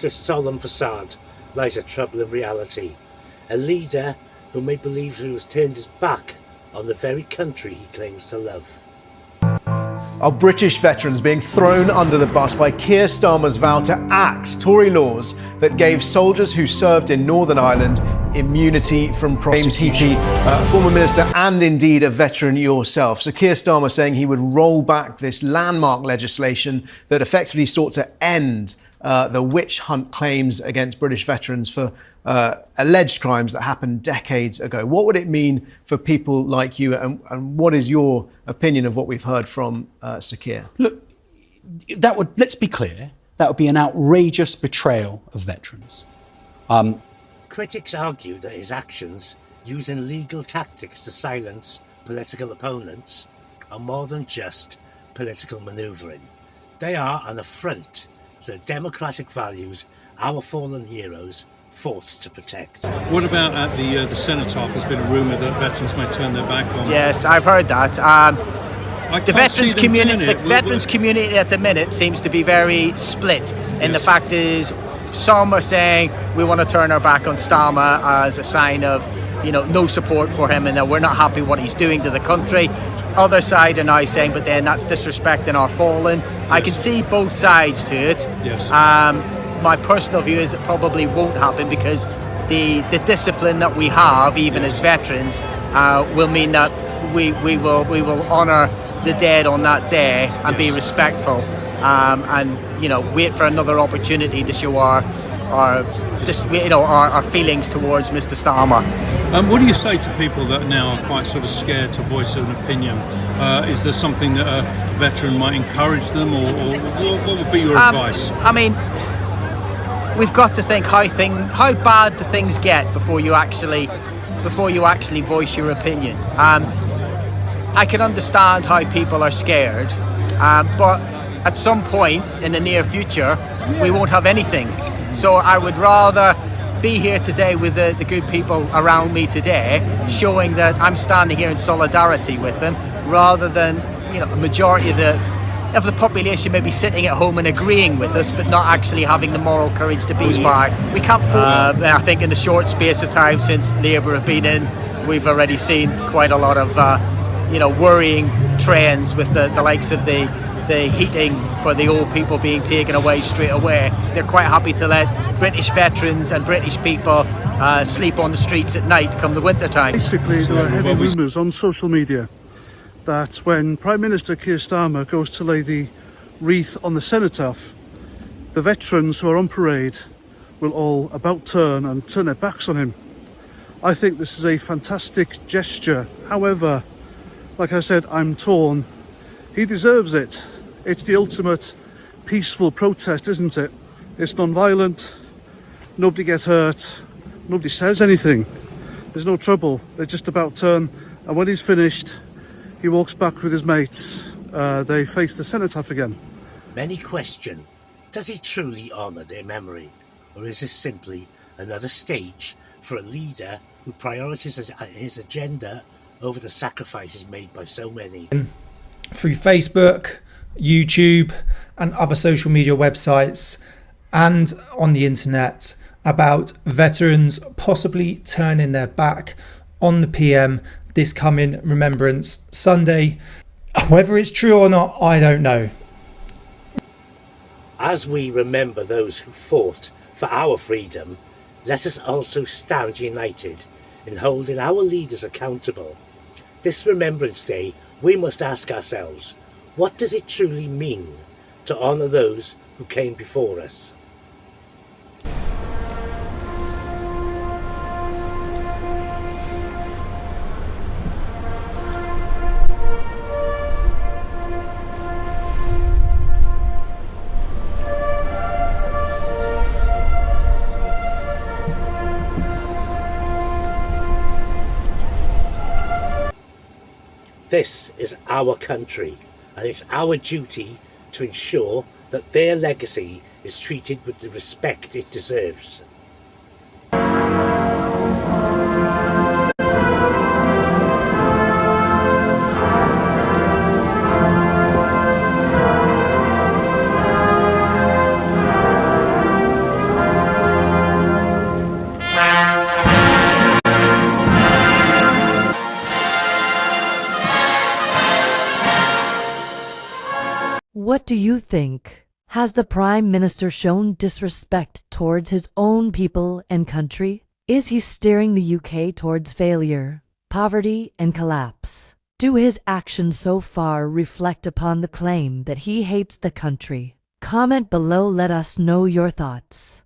this solemn facade lies a troubling reality. A leader who may believe he has turned his back on the very country he claims to love. Are British veterans being thrown under the bus by Keir Starmer's vow to axe Tory laws that gave soldiers who served in Northern Ireland immunity from prosecution? James Heappey, former minister and indeed a veteran yourself. So Keir Starmer saying he would roll back this landmark legislation that effectively sought to end the witch hunt claims against British veterans for alleged crimes that happened decades ago. What would it mean for people like you, and what is your opinion of what we've heard from Sir Keir? Look, let's be clear, that would be an outrageous betrayal of veterans. Critics argue that his actions, using legal tactics to silence political opponents, are more than just political manoeuvring. They are an affront to the democratic values our fallen heroes fought to protect. What about at the cenotaph? There's been a rumour that veterans may turn their back on. Yes, I've heard that. The veterans community at the minute seems to be very split. And the fact is, some are saying we want to turn our back on Starmer as a sign of, no support for him, and that we're not happy what he's doing to the country. Other side are now saying, but then that's disrespecting our fallen. Yes. I can see both sides to it. Yes. My personal view is it probably won't happen, because the discipline that we have, even as veterans, will mean that we will honour the dead on that day and be respectful, and wait for another opportunity to show our feelings towards Mr. Starmer. What do you say to people that now are quite sort of scared to voice an opinion? Is there something that a veteran might encourage them, or what would be your advice? I mean, we've got to think how bad do things get before you actually voice your opinion. I can understand how people are scared, but at some point in the near future, we won't have anything. So I would rather be here today with the good people around me today, showing that I'm standing here in solidarity with them, rather than a majority of the population maybe sitting at home and agreeing with us, but not actually having the moral courage to be by. We can't afford. I think in the short space of time since Labour have been in, we've already seen quite a lot of worrying trends with the likes of the heating for the old people being taken away straight away. They're quite happy to let British veterans and British people sleep on the streets at night come the winter time. Basically, there are heavy rumours on social media that when Prime Minister Keir Starmer goes to lay the wreath on the cenotaph, the veterans who are on parade will all about turn and turn their backs on him. I think this is a fantastic gesture. However, like I said, I'm torn. He deserves it. It's the ultimate peaceful protest, isn't it? It's non-violent, nobody gets hurt, nobody says anything. There's no trouble. They just about turn, and when he's finished, he walks back with his mates. They face the cenotaph again. Many question, does he truly honour their memory, or is this simply another stage for a leader who prioritises his agenda over the sacrifices made by so many? Through Facebook, YouTube and other social media websites and on the internet about veterans possibly turning their back on the PM this coming Remembrance Sunday. Whether it's true or not, I don't know. As we remember those who fought for our freedom, let us also stand united in holding our leaders accountable. This Remembrance Day, we must ask ourselves, what does it truly mean to honour those who came before us? This is our country, and it's our duty to ensure that their legacy is treated with the respect it deserves. What do you think? Has the Prime Minister shown disrespect towards his own people and country? Is he steering the UK towards failure, poverty, and collapse? Do his actions so far reflect upon the claim that he hates the country? Comment below, let us know your thoughts.